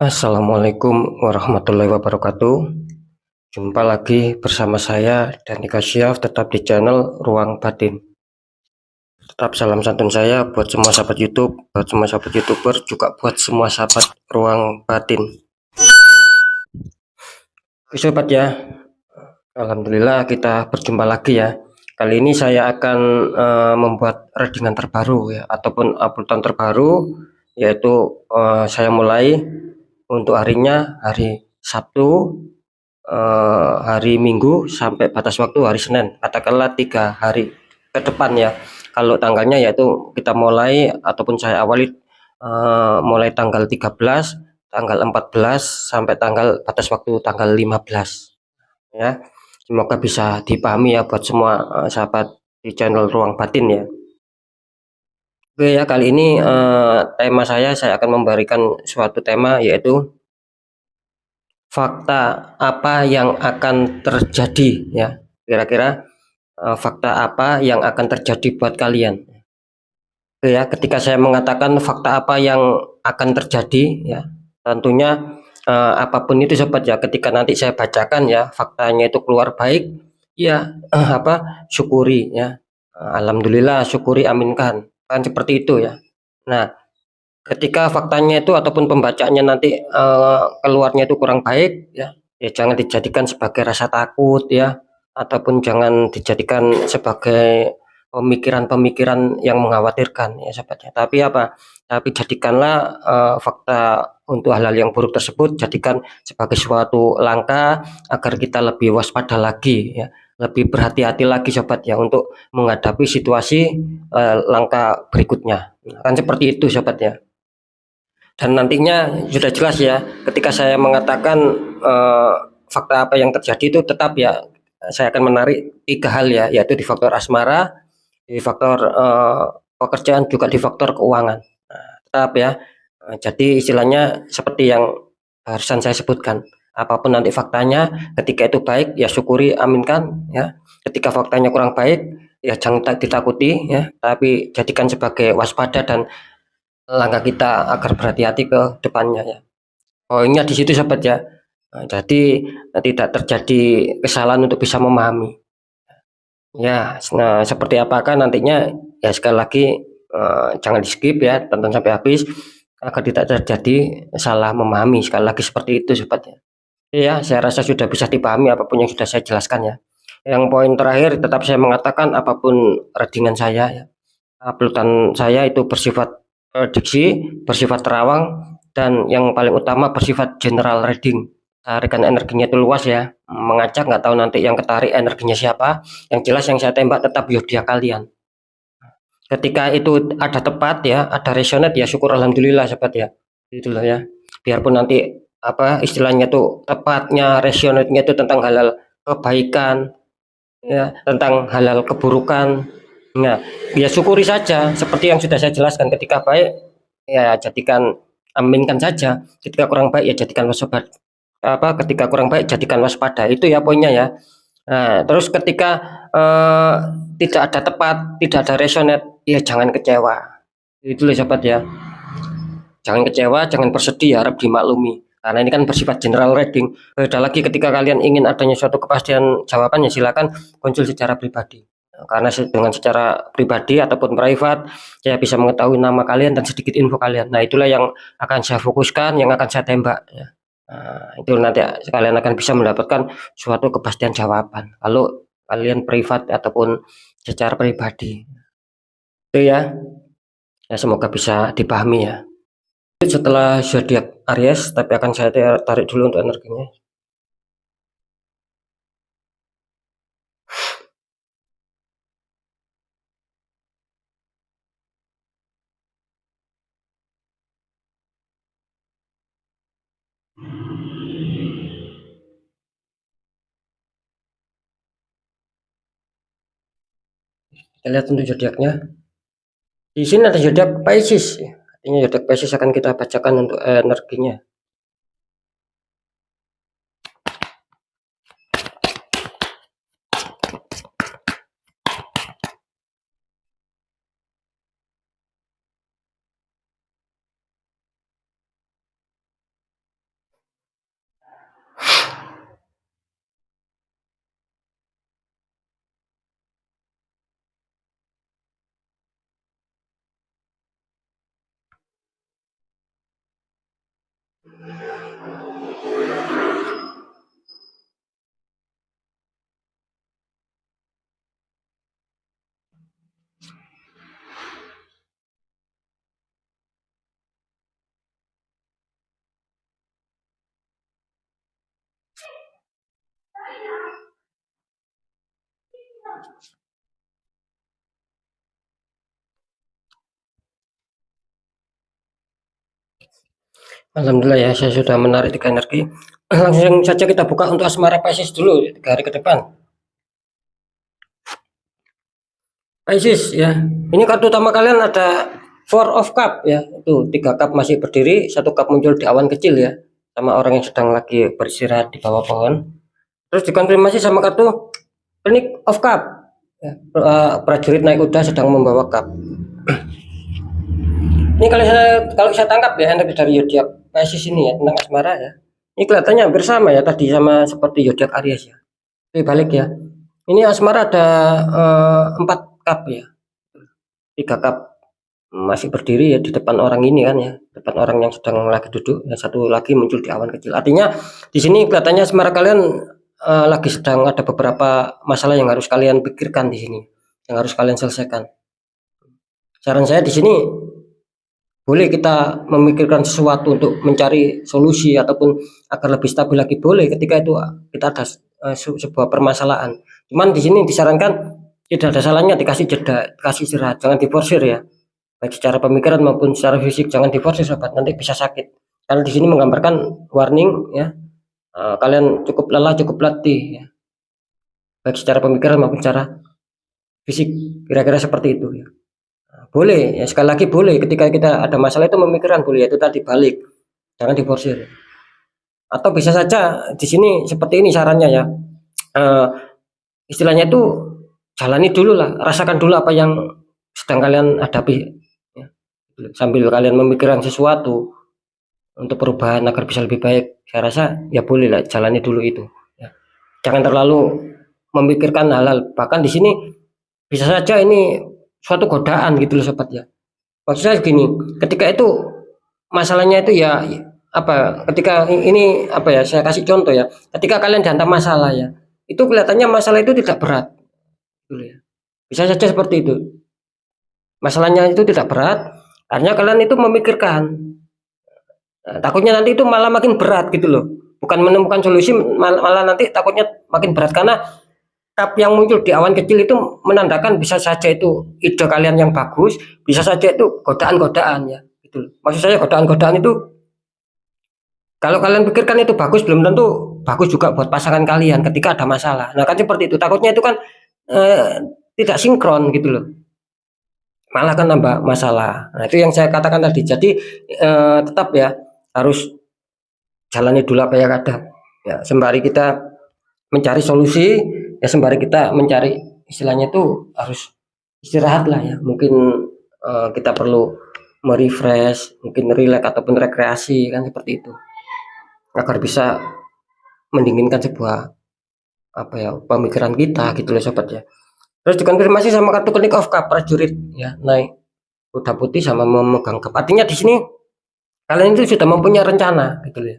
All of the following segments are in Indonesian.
Assalamualaikum warahmatullahi wabarakatuh. Jumpa lagi bersama saya Dani Kasyaf, tetap di channel Ruang Batin. Tetap salam santun saya buat semua sahabat YouTube, buat semua sahabat YouTuber, juga buat semua sahabat Ruang Batin. Oke sobat ya, Alhamdulillah kita berjumpa lagi ya. Kali ini saya akan membuat readingan terbaru ya, ataupun uploadan terbaru, yaitu saya mulai untuk harinya hari Sabtu, hari Minggu sampai batas waktu hari Senin, katakanlah 3 hari ke depan ya. Kalau tanggalnya yaitu kita mulai ataupun saya awali mulai tanggal 13, tanggal 14 sampai tanggal batas waktu tanggal 15 ya. Semoga bisa dipahami ya buat semua sahabat di channel Ruang Batin ya. Oke ya, kali ini tema saya akan memberikan suatu tema, yaitu fakta apa yang akan terjadi ya. Kira-kira fakta apa yang akan terjadi buat kalian. Oke ya, ketika saya mengatakan fakta apa yang akan terjadi ya, tentunya apapun itu sobat ya, ketika nanti saya bacakan ya faktanya itu keluar baik ya, syukuri ya. Alhamdulillah, syukuri, aminkan, kan seperti itu ya. Nah, ketika faktanya itu ataupun pembacaannya nanti keluarnya itu kurang baik ya, ya jangan dijadikan sebagai rasa takut ya, ataupun jangan dijadikan sebagai pemikiran-pemikiran yang mengkhawatirkan ya sobatnya. Tapi apa? Tapi jadikanlah fakta untuk hal-hal yang buruk tersebut, jadikan sebagai suatu langkah agar kita lebih waspada lagi ya, lebih berhati-hati lagi sobat ya, untuk menghadapi situasi langkah berikutnya. Kan seperti itu sobat ya. Dan nantinya sudah jelas ya, ketika saya mengatakan eh, fakta apa yang terjadi itu tetap ya, saya akan menarik 3 hal ya, yaitu di faktor asmara, di faktor pekerjaan, juga di faktor keuangan. Nah, tetap ya. Jadi istilahnya seperti yang barusan saya sebutkan, apapun nanti faktanya, ketika itu baik ya syukuri, aminkan ya. Ketika faktanya kurang baik ya jangan ditakuti ya, tapi jadikan sebagai waspada dan langkah kita agar berhati-hati ke depannya ya. Poinnya di situ sahabat ya. Nah, jadi tidak terjadi kesalahan untuk bisa memahami. Ya, nah seperti apakah nantinya ya, sekali lagi jangan di skip ya, tonton sampai habis agar tidak terjadi salah memahami. Sekali lagi seperti itu sahabat ya. Ya, saya rasa sudah bisa dipahami apapun yang sudah saya jelaskan ya. Yang poin terakhir tetap saya mengatakan, apapun readingan saya ya, uploadan saya itu bersifat prediksi, bersifat terawang, dan yang paling utama bersifat general reading. Tarikan energinya itu luas ya, mengacak, nggak tahu nanti yang ketarik energinya siapa. Yang jelas yang saya tembak tetap zodiak kalian. Ketika itu ada tepat ya, ada resonate ya, syukur alhamdulillah sobat ya. Itulah ya. Biarpun nanti istilahnya tuh tepatnya resonate-nya itu tentang halal kebaikan ya, tentang halal keburukan. Nah, ya syukuri saja seperti yang sudah saya jelaskan. Ketika baik ya jadikan, aminkan saja. Ketika kurang baik ya jadikan waspada. Ketika kurang baik jadikan waspada. Itu ya poinnya ya. Nah, terus ketika eh, tidak ada tepat, tidak ada resonate, ya jangan kecewa. Itu loh sobat ya. Jangan kecewa, jangan bersedih, harap dimaklumi. Karena ini kan bersifat general reading. Beda lagi ketika kalian ingin adanya suatu kepastian jawabannya, silakan konsul secara pribadi. Karena dengan secara pribadi ataupun private, saya bisa mengetahui nama kalian dan sedikit info kalian. Nah, itulah yang akan saya fokuskan, yang akan saya tembak. Ya. Nah, itu nanti kalian akan bisa mendapatkan suatu kepastian jawaban. Kalau kalian privat ataupun secara pribadi. Itu ya. Ya, semoga bisa dipahami ya. Setelah zodiak Aries, tapi akan saya tarik dulu untuk energinya. Kita lihat untuk zodiaknya. Di sini ada zodiak Pisces. Artinya zodiak Pisces akan kita bacakan untuk energinya. Alhamdulillah ya, saya sudah menarik 3 energi. Langsung saja kita buka untuk asmara Pisces dulu 3 hari ke depan. Pisces ya, ini kartu utama kalian ada Four of Cup ya, itu 3 cup masih berdiri, 1 cup muncul di awan kecil ya, sama orang yang sedang lagi beristirahat di bawah pohon. Terus dikonfirmasi sama kartu Phoenix of Cup ya, prajurit naik kuda sedang membawa cup. Ini kalau saya tangkap ya energi dari zodiak Pisces ini ya tentang asmara ya. Ini kelihatannya hampir sama ya tadi sama seperti zodiak Aries ya. Tapi balik ya. Ini asmara ada 4 cup ya. 3 cup masih berdiri ya di depan orang ini kan ya, depan orang yang sedang lagi duduk, ya 1 lagi muncul di awan kecil. Artinya di sini kelihatannya asmara kalian lagi sedang ada beberapa masalah yang harus kalian pikirkan di sini, yang harus kalian selesaikan. Saran saya di sini boleh kita memikirkan sesuatu untuk mencari solusi ataupun agar lebih stabil lagi, boleh ketika itu kita ada sebuah permasalahan. Cuman di sini disarankan tidak ada salahnya dikasih jeda, dikasih istirahat, jangan diforsir ya. Baik secara pemikiran maupun secara fisik jangan diforsir sobat, nanti bisa sakit. Karena di sini menggambarkan warning ya, kalian cukup lelah, cukup letih ya. Baik secara pemikiran maupun secara fisik, kira-kira seperti itu ya. Boleh ya, sekali lagi boleh ketika kita ada masalah itu memikirkan, boleh, itu tadi balik, jangan diforsir. Atau bisa saja di sini seperti ini sarannya ya, istilahnya itu jalani dulu lah, rasakan dulu apa yang sedang kalian hadapi ya. Sambil kalian memikirkan sesuatu untuk perubahan agar bisa lebih baik, saya rasa ya boleh lah jalani dulu itu ya. Jangan terlalu memikirkan hal-hal, bahkan di sini bisa saja ini suatu godaan gitu loh sobat ya. Maksud saya gini, ketika itu masalahnya itu ya apa, ketika ini apa ya, saya kasih contoh ya, ketika kalian dihantam masalah ya, itu kelihatannya masalah itu tidak berat gitu ya. Bisa saja seperti itu, masalahnya itu tidak berat, hanya kalian itu memikirkan. Takutnya nanti itu malah makin berat gitu loh, bukan menemukan solusi, malah nanti takutnya makin berat, karena cup yang muncul di awan kecil itu menandakan bisa saja itu ide kalian yang bagus, bisa saja itu godaan-godaan ya gitu. Maksud saya godaan-godaan itu kalau kalian pikirkan itu bagus, belum tentu bagus juga buat pasangan kalian ketika ada masalah. Nah kan seperti itu, takutnya itu kan tidak sinkron gitu loh, malah kan nambah masalah. Nah itu yang saya katakan tadi. Jadi tetap ya harus jalani dulu apa yang ada ya, sembari kita mencari solusi ya, sembari kita mencari istilahnya itu harus istirahat lah ya. Mungkin kita perlu merefresh, mungkin relax ataupun rekreasi kan seperti itu, agar bisa mendinginkan sebuah apa ya pemikiran kita gitu loh sobat ya. Terus dikonfirmasi sama kartu King of Cup, prajurit ya naik kuda putih sama memegang cup. Artinya di sini kalian itu sudah mempunyai rencana gitu loh ya.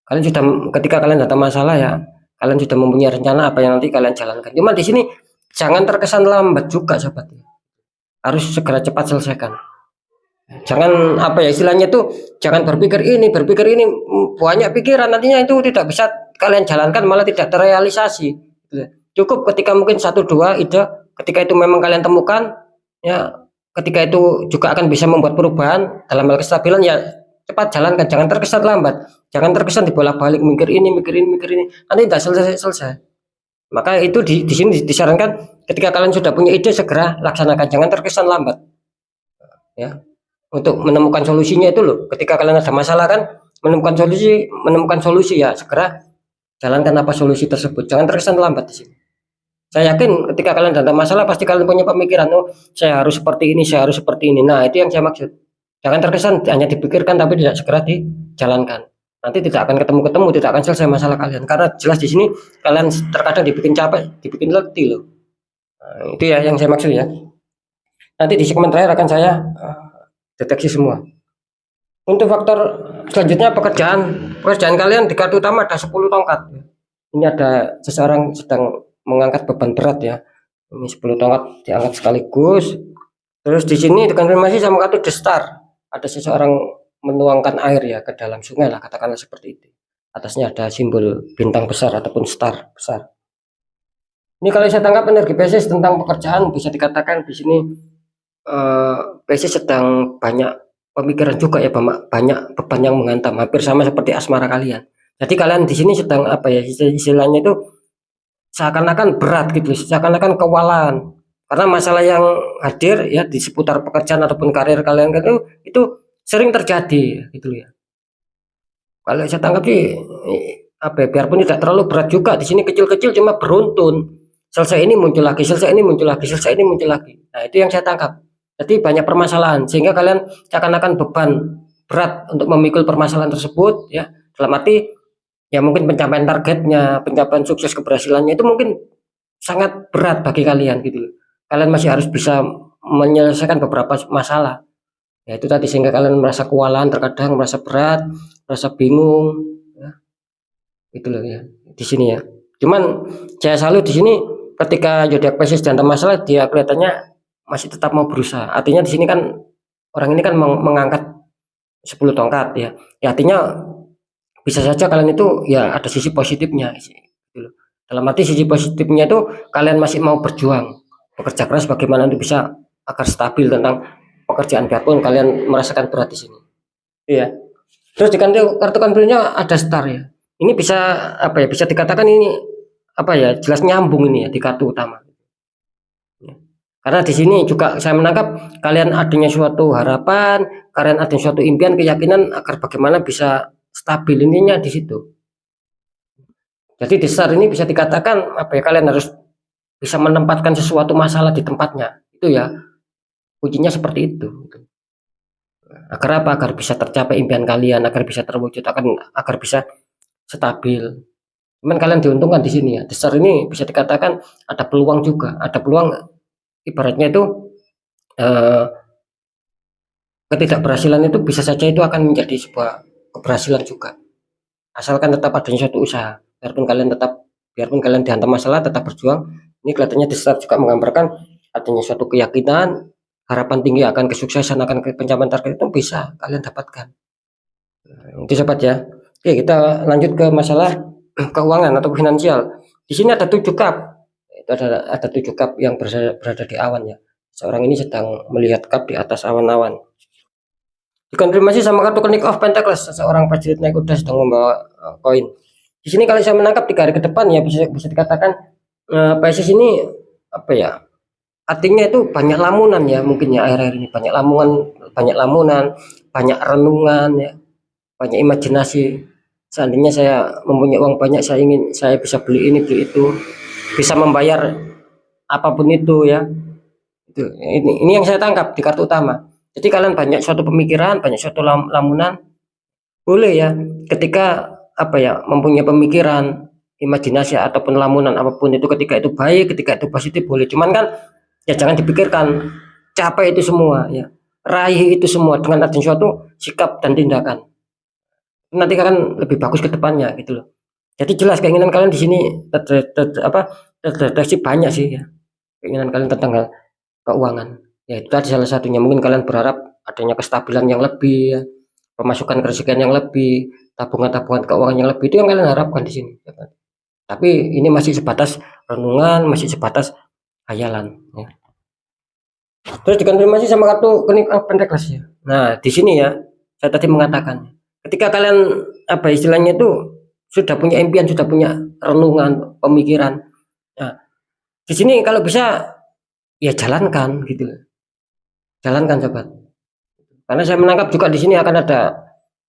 Kalian sudah, ketika kalian datang masalah ya, kalian sudah mempunyai rencana apa yang nanti kalian jalankan. Cuma di sini jangan terkesan lambat juga sobat, harus segera cepat selesaikan. Jangan apa ya istilahnya itu, jangan berpikir ini banyak pikiran, nantinya itu tidak bisa kalian jalankan, malah tidak terrealisasi. Cukup ketika mungkin 1-2 ide, ketika itu memang kalian temukan ya, ketika itu juga akan bisa membuat perubahan dalam hal kestabilan ya, cepat jalankan, jangan terkesan lambat, jangan terkesan dibolak-balik mikir ini, nanti tidak selesai. Maka itu di sini disarankan ketika kalian sudah punya ide segera laksanakan, jangan terkesan lambat ya, untuk menemukan solusinya itu loh. Ketika kalian ada masalah kan, menemukan solusi ya, segera jalankan apa solusi tersebut, jangan terkesan lambat di sini. Saya yakin ketika kalian ada masalah pasti kalian punya pemikiran, oh saya harus seperti ini, saya harus seperti ini. Nah itu yang saya maksud, jangan terkesan hanya dipikirkan tapi tidak segera dijalankan. Nanti tidak akan ketemu, tidak akan selesai masalah kalian, karena jelas di sini kalian terkadang dibikin capek, dibikin letih loh. Nah, itu ya yang saya maksud ya. Nanti di segmen terakhir akan saya deteksi semua. Untuk faktor selanjutnya pekerjaan kalian di kartu utama ada 10 tongkat. Ini ada seseorang sedang mengangkat beban berat ya. Ini 10 tongkat diangkat sekaligus. Terus di sini dikonfirmasi sama kartu The Star. Ada seseorang menuangkan air ya ke dalam sungai lah, katakanlah seperti itu. atasnya ada simbol bintang besar ataupun star besar. Ini kalau saya tangkap energi Pisces tentang pekerjaan, bisa dikatakan di sini Pisces sedang banyak pemikiran juga ya, banyak beban yang menghantam, hampir sama seperti asmara kalian. Jadi kalian di sini sedang apa ya, istilahnya itu seakan-akan berat gitu, seakan-akan kewalahan karena masalah yang hadir ya di seputar pekerjaan ataupun karir kalian itu sering terjadi gitu ya. Kalau saya tangkap sih apa ya, biarpun tidak terlalu berat juga, di sini kecil-kecil cuma beruntun. Selesai ini muncul lagi, selesai ini muncul lagi, selesai ini muncul lagi. Nah, itu yang saya tangkap. Jadi banyak permasalahan sehingga kalian seakan-akan beban berat untuk memikul permasalahan tersebut ya. Dalam arti ya mungkin pencapaian targetnya, pencapaian sukses keberhasilannya itu mungkin sangat berat bagi kalian gitu loh. Kalian masih harus bisa menyelesaikan beberapa masalah. Ya itu tadi sehingga kalian merasa kewalahan, terkadang merasa berat, merasa bingung, ya, itu loh ya di sini ya. Cuman saya selalu di sini ketika zodiak Pisces dan masalah dia kelihatannya masih tetap mau berusaha. Artinya di sini kan orang ini kan mengangkat 10 tongkat ya. Ya artinya bisa saja kalian itu ya ada sisi positifnya gitu loh. Dalam arti sisi positifnya itu kalian masih mau berjuang, bekerja keras bagaimana untuk bisa agar stabil tentang pekerjaan biarpun kalian merasakan berat di sini. Iya. Terus di kartu kartunya ada star ya. Ini bisa apa ya? Bisa dikatakan ini apa ya? Jelas nyambung ini ya di kartu utama. Ya. Karena di sini juga saya menangkap kalian adanya suatu harapan, kalian ada suatu impian, keyakinan agar bagaimana bisa stabil ininya di situ. Jadi di star ini bisa dikatakan apa ya? Kalian harus bisa menempatkan sesuatu masalah di tempatnya. Itu ya kuncinya seperti itu. Agar apa? Agar bisa tercapai impian kalian, agar bisa terwujud, agar bisa stabil. Cuman kalian diuntungkan di sini ya. Besar ini bisa dikatakan ada peluang juga, ada peluang ibaratnya itu eh, ketidakberhasilan itu bisa saja itu akan menjadi sebuah keberhasilan juga. Asalkan tetap adanya suatu usaha. Biarpun kalian dihantam masalah tetap berjuang. Ini kelihatannya di start juga menggambarkan adanya suatu keyakinan, harapan tinggi akan kesuksesan, akan pencapaian target itu bisa kalian dapatkan. Itu sobat ya. Oke, kita lanjut ke masalah keuangan atau finansial. Di sini ada 7 cup. Itu ada 7 cup yang berada di awan ya. Seorang ini sedang melihat cup di atas awan-awan. Dikonfirmasi sama kartu King of Pentacles, seorang prajurit naik kuda sedang membawa koin. Di sini kalau saya menangkap 3 hari ke depan ya bisa dikatakan Pisces ini apa ya? Artinya itu banyak lamunan ya, mungkin ya akhir-akhir ini banyak lamunan, banyak renungan ya, banyak imajinasi. Seandainya saya mempunyai uang banyak, saya bisa beli ini beli itu, bisa membayar apapun itu ya. Ini yang saya tangkap di kartu utama. Jadi kalian banyak suatu pemikiran, banyak suatu lamunan, boleh ya ketika apa ya mempunyai pemikiran, imajinasi ataupun lamunan apapun itu, ketika itu baik, ketika itu positif boleh. Cuman kan ya jangan dipikirkan capai itu semua ya, raih itu semua dengan adanya suatu sikap dan tindakan. Nanti akan lebih bagus ke depannya gitu loh. Jadi jelas keinginan kalian di sini terdeteksi banyak sih ya. Keinginan kalian tentang hal keuangan. Ya itu tadi salah satunya, mungkin kalian berharap adanya kestabilan yang lebih ya, pemasukan kerjaan yang lebih, tabungan-tabungan keuangan yang lebih, itu yang kalian harapkan di sini ya kan? Tapi ini masih sebatas renungan, masih sebatas hayalan ya. Terus dikonfirmasi sama kartu King of Pentacles ya. Nah, di sini ya saya tadi mengatakan ketika kalian apa istilahnya itu sudah punya impian, sudah punya renungan, pemikiran. Nah, di sini kalau bisa ya jalankan gitu loh. Jalankan sobat. Karena saya menangkap juga di sini akan ada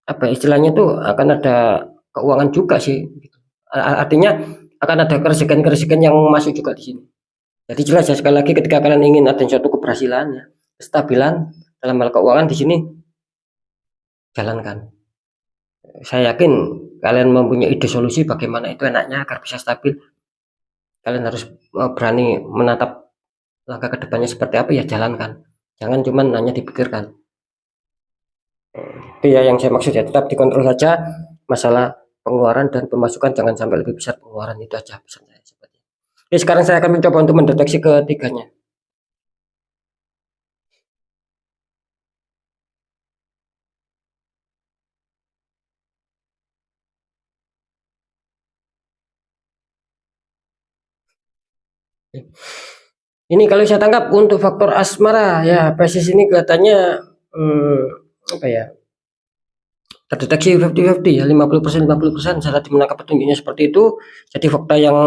apa istilahnya itu akan ada keuangan juga sih. Gitu. Artinya akan ada keresikan-keresikan yang masuk juga di sini. Jadi jelas ya sekali lagi ketika kalian ingin ada suatu keberhasilan ya, kestabilan dalam hal keuangan di sini jalankan. Saya yakin kalian mempunyai ide solusi bagaimana itu enaknya agar bisa stabil. Kalian harus berani menatap langkah kedepannya seperti apa ya, jalankan. Jangan cuman hanya dipikirkan. Itu ya yang saya maksud ya, tetap dikontrol saja masalah pengeluaran dan pemasukan, jangan sampai lebih besar pengeluaran, itu aja pesan saya. Oke, sekarang saya akan mencoba untuk mendeteksi ketiganya. Ini kalau saya tangkap untuk faktor asmara ya, Pisces ini kelihatannya apa ya, terdeteksi 50-50 ya, 50% 50%. Saya tadi menangkap petunjuknya seperti itu. Jadi fakta yang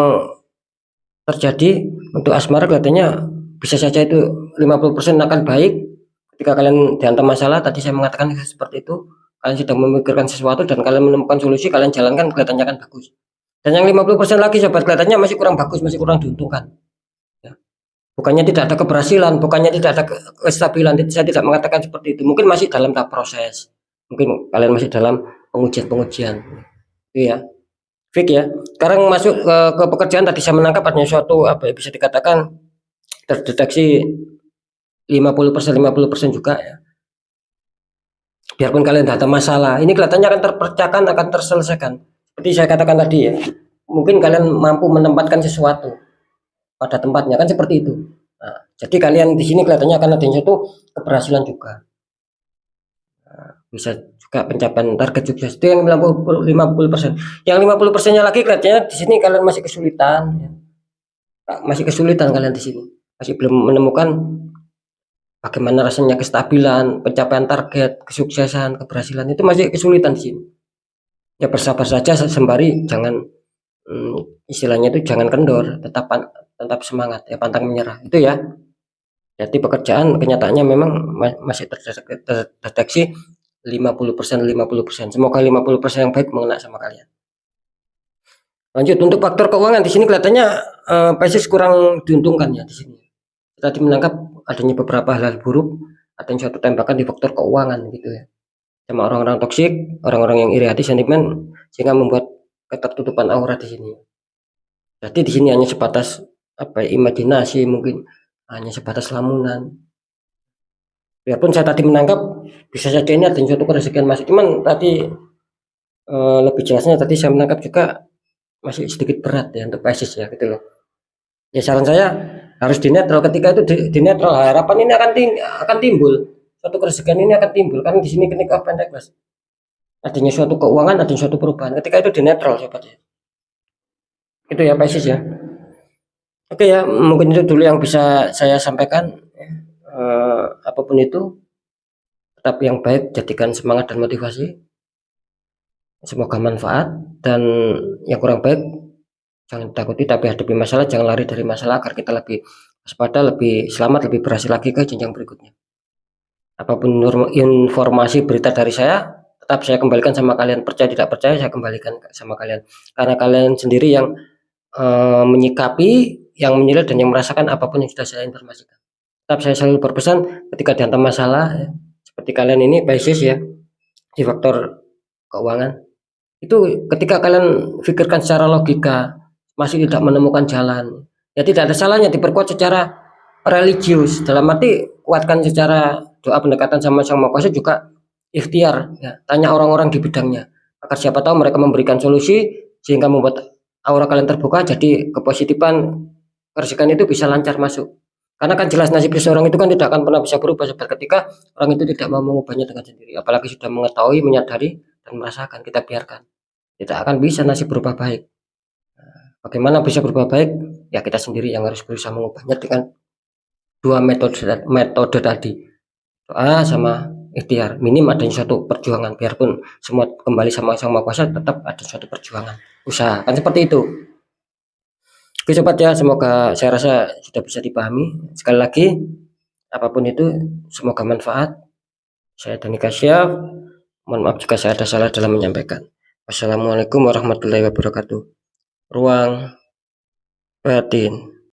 terjadi untuk asmara kelihatannya bisa saja itu 50% akan baik. Ketika kalian dihantam masalah, tadi saya mengatakan seperti itu, kalian sedang memikirkan sesuatu dan kalian menemukan solusi, kalian jalankan, kelihatannya akan bagus. Dan yang 50% lagi sobat, kelihatannya masih kurang bagus, masih kurang diuntungkan ya. Bukannya tidak ada keberhasilan, bukannya tidak ada kestabilan, saya tidak mengatakan seperti itu. Mungkin masih dalam tahap proses, mungkin kalian masih dalam pengujian-pengujian itu ya. Fik ya. Sekarang masuk ke pekerjaan, tadi saya menangkap adanya suatu apa ya, bisa dikatakan terdeteksi 50% 50% juga ya. Biarpun kalian ada masalah, ini kelihatannya akan terpecahkan, akan terselesaikan. Seperti saya katakan tadi ya. Mungkin kalian mampu menempatkan sesuatu pada tempatnya, kan seperti itu. Nah, jadi kalian di sini kelihatannya akan adanya suatu keberhasilan juga. Bisa juga pencapaian target sukses itu yang 50%. Yang 50%-nya lagi kelihatannya di sini kalian masih kesulitan ya. Masih kesulitan kalian di sini. Masih belum menemukan bagaimana rasanya kestabilan, pencapaian target, kesuksesan, keberhasilan, itu masih kesulitan di sini. Ya bersabar saja sembari jangan istilahnya itu jangan kendor, tetap semangat ya, pantang menyerah. Itu ya. Jadi pekerjaan kenyataannya memang masih terdeteksi 50% 50%. Semoga 50% yang baik mengena sama kalian. Lanjut untuk faktor keuangan, di sini kelihatannya Pisces kurang diuntungkan ya di sini. Tadi menangkap adanya beberapa hal buruk, adanya suatu tembakan di faktor keuangan gitu ya. Sama orang-orang toksik, orang-orang yang iri hati, sentimen, sehingga membuat ketertutupan aura di sini. Jadi di sini hanya sebatas apa ya, imajinasi, mungkin hanya sebatas lamunan. Biarpun saya tadi menangkap bisa saja ini ada suatu kerezekian masuk, cuman tadi lebih jelasnya tadi saya menangkap juga masih sedikit berat ya untuk Pisces ya gitu loh. Ya saran saya harus dinetral, ketika itu dinetral, harapan ini akan timbul, suatu kerezekian ini akan timbul karena di sini ketika Pentacle adanya suatu keuangan, adanya suatu perubahan, ketika itu dinetral sobat ya. Itu ya Pisces ya. Oke ya, mungkin itu dulu yang bisa saya sampaikan. Apapun itu, tetap yang baik jadikan semangat dan motivasi. Semoga manfaat, dan yang kurang baik jangan takuti tapi hadapi masalah, jangan lari dari masalah agar kita lebih waspada, lebih selamat, lebih berhasil lagi ke jenjang berikutnya. Apapun informasi berita dari saya, tetap saya kembalikan sama kalian. Percaya tidak percaya, saya kembalikan sama kalian. Karena kalian sendiri yang menyikapi, yang menilai, dan yang merasakan apapun yang sudah saya informasikan. Tetap saya selalu berpesan ketika dihantam masalah ya, seperti kalian ini Pisces ya, di faktor keuangan, itu ketika kalian pikirkan secara logika masih tidak menemukan jalan, ya tidak ada salahnya diperkuat secara religius, dalam arti kuatkan secara doa, pendekatan sama Sang Maha Kuasa, juga ikhtiar ya, tanya orang-orang di bidangnya agar siapa tahu mereka memberikan solusi sehingga membuat aura kalian terbuka, jadi kepositifan kerezekian itu bisa lancar masuk. Karena kan jelas nasib seseorang itu kan tidak akan pernah bisa berubah ketika orang itu tidak mau mengubahnya dengan sendiri, apalagi sudah mengetahui, menyadari, dan merasakan, kita biarkan, tidak akan bisa nasib berubah baik. Bagaimana bisa berubah baik? Ya kita sendiri yang harus berusaha mengubahnya dengan dua metode tadi, doa sama ikhtiar. Minim adanya suatu perjuangan, biarpun semua kembali sama Sang Maha Kuasa, tetap ada suatu perjuangan, usaha, kan seperti itu. Oke sobat ya, semoga saya rasa sudah bisa dipahami. Sekali lagi, apapun itu semoga manfaat. Saya Dani Kasyaf, mohon maaf jika saya ada salah dalam menyampaikan. Wassalamualaikum warahmatullahi wabarakatuh. Ruang batin.